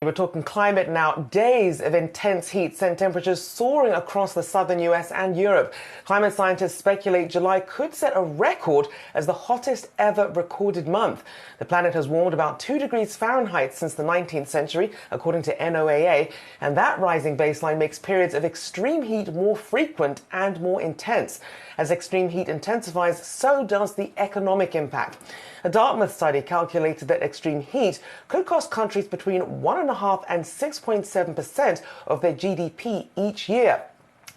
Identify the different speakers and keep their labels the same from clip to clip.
Speaker 1: We're talking climate now. Days of intense heat sent temperatures soaring across the southern US and Europe. Climate scientists speculate July could set a record as the hottest ever recorded month. The planet has warmed about 2 degrees Fahrenheit since the 19th century, according to NOAA, and that rising baseline makes periods of extreme heat more frequent and more intense. As extreme heat intensifies, so does the economic impact. A Dartmouth study calculated that extreme heat could cost countries between 1.5% and 6.7% of their GDP each year.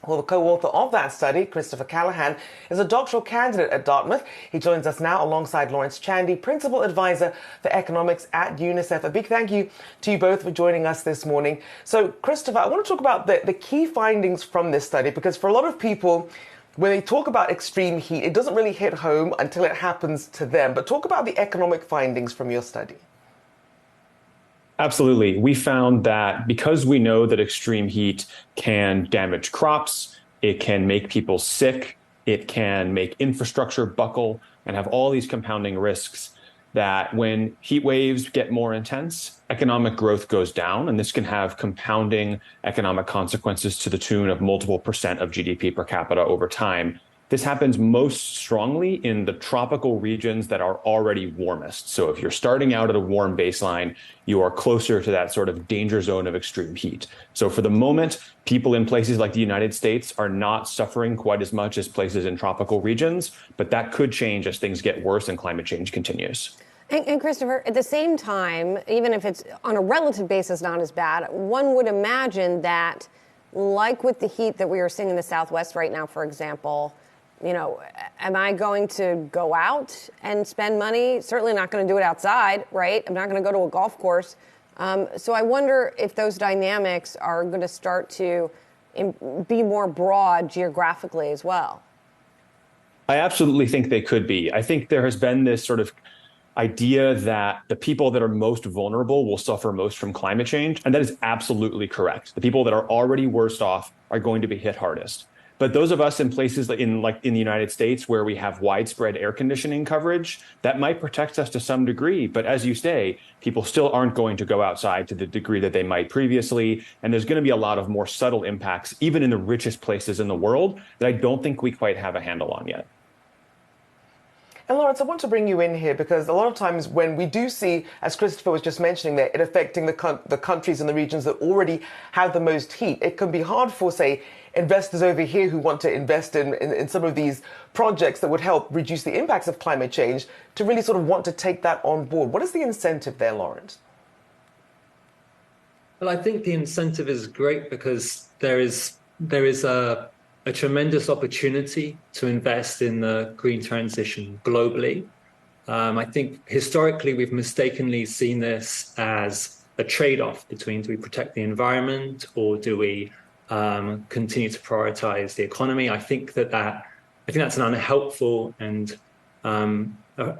Speaker 1: Well, the co-author of that study, Christopher Callahan, is a doctoral candidate at Dartmouth. He joins us now alongside Laurence, Chandy, Principal Advisor for Economics at UNICEF. A big thank you to you both for joining us this morning. So, Christopher, I want to talk about the key findings from this study, because for a lot of people, when they talk about extreme heat, it doesn't really hit home until it happens to them. But talk about the economic findings from your study.
Speaker 2: Absolutely. We found that because we know that extreme heat can damage crops, it can make people sick, it can make infrastructure buckle and have all these compounding risks, that when heat waves get more intense, economic growth goes down, and this can have compounding economic consequences to the tune of multiple percent of GDP per capita over time. This happens most strongly in the tropical regions that are already warmest. So if you're starting out at a warm baseline, you are closer to that sort of danger zone of extreme heat. So for the moment, people in places like the United States are not suffering quite as much as places in tropical regions, but that could change as things get worse and climate change continues.
Speaker 3: And Christopher, at the same time, even if it's on a relative basis not as bad, one would imagine that, like with the heat that we are seeing in the Southwest right now, for example, am I going to go out and spend money? Certainly not going to do it outside, right? I'm not going to go to a golf course. So I wonder if those dynamics are going to start to be more broad geographically as well.
Speaker 2: I absolutely think they could be. I think there has been this sort of idea that the people that are most vulnerable will suffer most from climate change. And that is absolutely correct. The people that are already worst off are going to be hit hardest. But those of us in places in the United States where we have widespread air conditioning coverage, that might protect us to some degree. But as you say, people still aren't going to go outside to the degree that they might previously. And there's going to be a lot of more subtle impacts, even in the richest places in the world, that I don't think we quite have a handle on yet.
Speaker 1: And Laurence, I want to bring you in here because a lot of times when we do see, as Christopher was just mentioning there, it affecting the countries and the regions that already have the most heat, it can be hard for, say, investors over here who want to invest in some of these projects that would help reduce the impacts of climate change to really sort of want to take that on board. What is the incentive there, Laurence?
Speaker 4: Well, I think the incentive is great because there is a tremendous opportunity to invest in the green transition globally. I think historically we've mistakenly seen this as a trade-off between, do we protect the environment or do we continue to prioritize the economy? I think that's an unhelpful and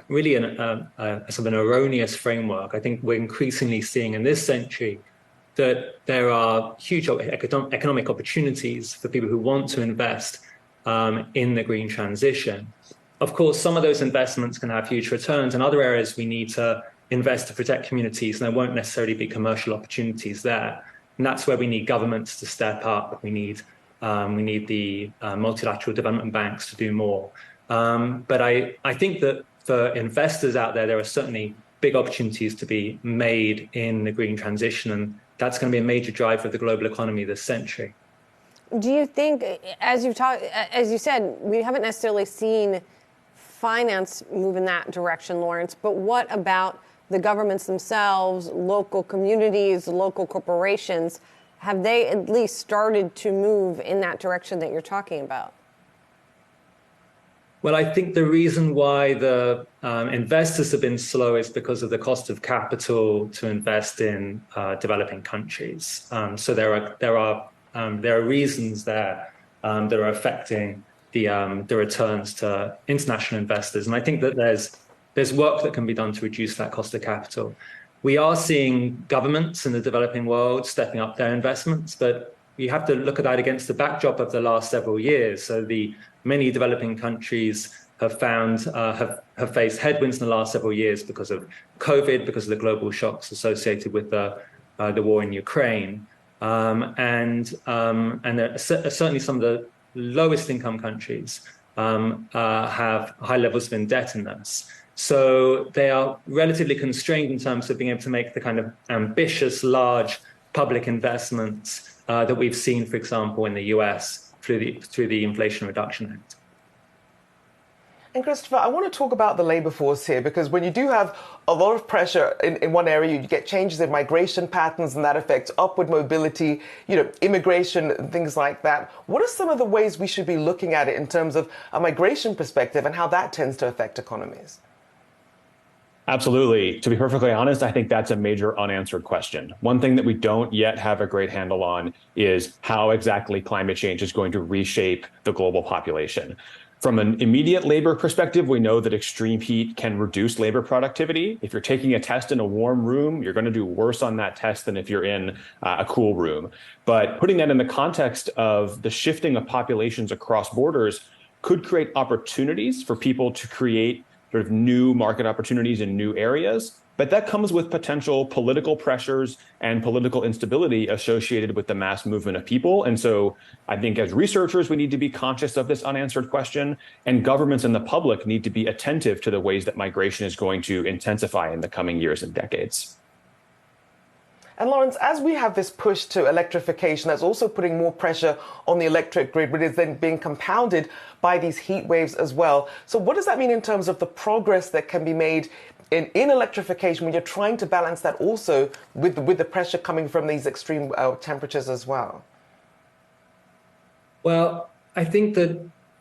Speaker 4: really sort of an erroneous framework. I think we're increasingly seeing in this century that there are huge economic opportunities for people who want to invest in the green transition. Of course, some of those investments can have huge returns. In other areas, we need to invest to protect communities, and there won't necessarily be commercial opportunities there. And that's where we need governments to step up. We need the multilateral development banks to do more. But I think that for investors out there are certainly big opportunities to be made in the green transition, and that's going to be a major driver of the global economy this century.
Speaker 3: Do you think, as you said, we haven't necessarily seen finance move in that direction, Laurence, but what about the governments themselves, local communities, local corporations? Have they at least started to move in that direction that you're talking about?
Speaker 4: Well, I think the reason why the investors have been slow is because of the cost of capital to invest in developing countries. So there are reasons there that are affecting the returns to international investors, and I think that there's work that can be done to reduce that cost of capital. We are seeing governments in the developing world stepping up their investments, but you have to look at that against the backdrop of the last several years. So the many developing countries have faced headwinds in the last several years because of COVID, because of the global shocks associated with the the war in Ukraine. And certainly some of the lowest income countries have high levels of indebtedness. So they are relatively constrained in terms of being able to make the kind of ambitious, large public investments that we've seen, for example, in the US through the Inflation Reduction Act.
Speaker 1: And Christopher, I want to talk about the labor force here, because when you do have a lot of pressure in one area, you get changes in migration patterns and that affects upward mobility, immigration, things like that. What are some of the ways we should be looking at it in terms of a migration perspective and how that tends to affect economies?
Speaker 2: Absolutely. To be perfectly honest, I think that's a major unanswered question. One thing that we don't yet have a great handle on is how exactly climate change is going to reshape the global population. From an immediate labor perspective, we know that extreme heat can reduce labor productivity. If you're taking a test in a warm room, you're going to do worse on that test than if you're in a cool room. But putting that in the context of the shifting of populations across borders could create opportunities for people to create sort of new market opportunities in new areas. But that comes with potential political pressures and political instability associated with the mass movement of people. And so I think as researchers, we need to be conscious of this unanswered question, and governments and the public need to be attentive to the ways that migration is going to intensify in the coming years and decades.
Speaker 1: And Laurence, as we have this push to electrification, that's also putting more pressure on the electric grid, but is then being compounded by these heat waves as well. So what does that mean in terms of the progress that can be made in electrification when you're trying to balance that also with the pressure coming from these extreme temperatures as well?
Speaker 4: Well, I think that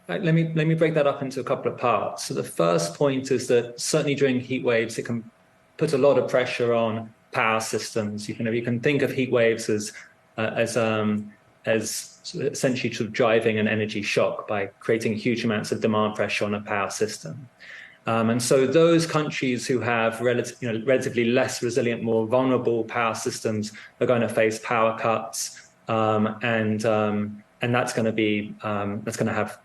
Speaker 4: let me break that up into a couple of parts. So the first point is that certainly during heat waves, it can put a lot of pressure on power systems. You can think of heat waves as essentially sort of driving an energy shock by creating huge amounts of demand pressure on a power system. And so those countries who have relatively less resilient, more vulnerable power systems are going to face power cuts, and that's going to have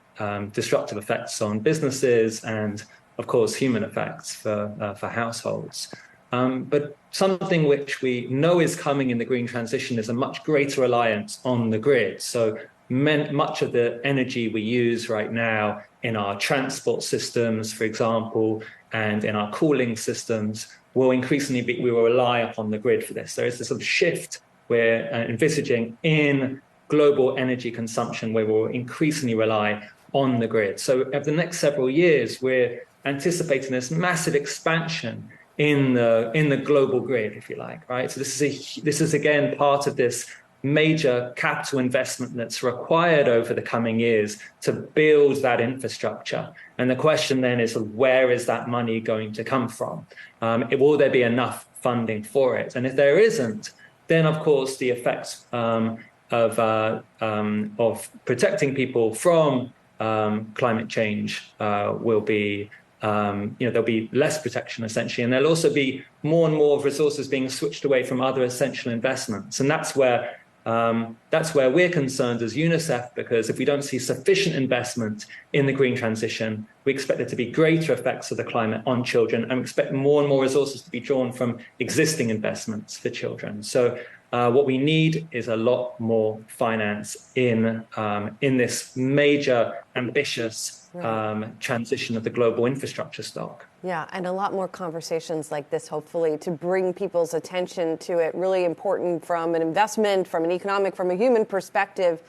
Speaker 4: disruptive effects on businesses and, of course, human effects for households. But something which we know is coming in the green transition is a much greater reliance on the grid. So much of the energy we use right now in our transport systems, for example, and in our cooling systems will increasingly we will rely upon the grid for this. There is this sort of shift we're envisaging in global energy consumption where we'll increasingly rely on the grid. So over the next several years, we're anticipating this massive expansion in the global grid, if you like, right? So this is again part of this major capital investment that's required over the coming years to build that infrastructure. And the question then is, where is that money going to come from? Will there be enough funding for it? And if there isn't, then of course the effects of protecting people from climate change will be there'll be less protection essentially, and there'll also be more and more resources being switched away from other essential investments. And that's where we're concerned as UNICEF, because if we don't see sufficient investment in the green transition, we expect there to be greater effects of the climate on children, and we expect more and more resources to be drawn from existing investments for children. So what we need is a lot more finance in this major, ambitious transition of the global infrastructure stock.
Speaker 3: Yeah, and a lot more conversations like this, hopefully, to bring people's attention to it. Really important from an investment, from an economic, from a human perspective.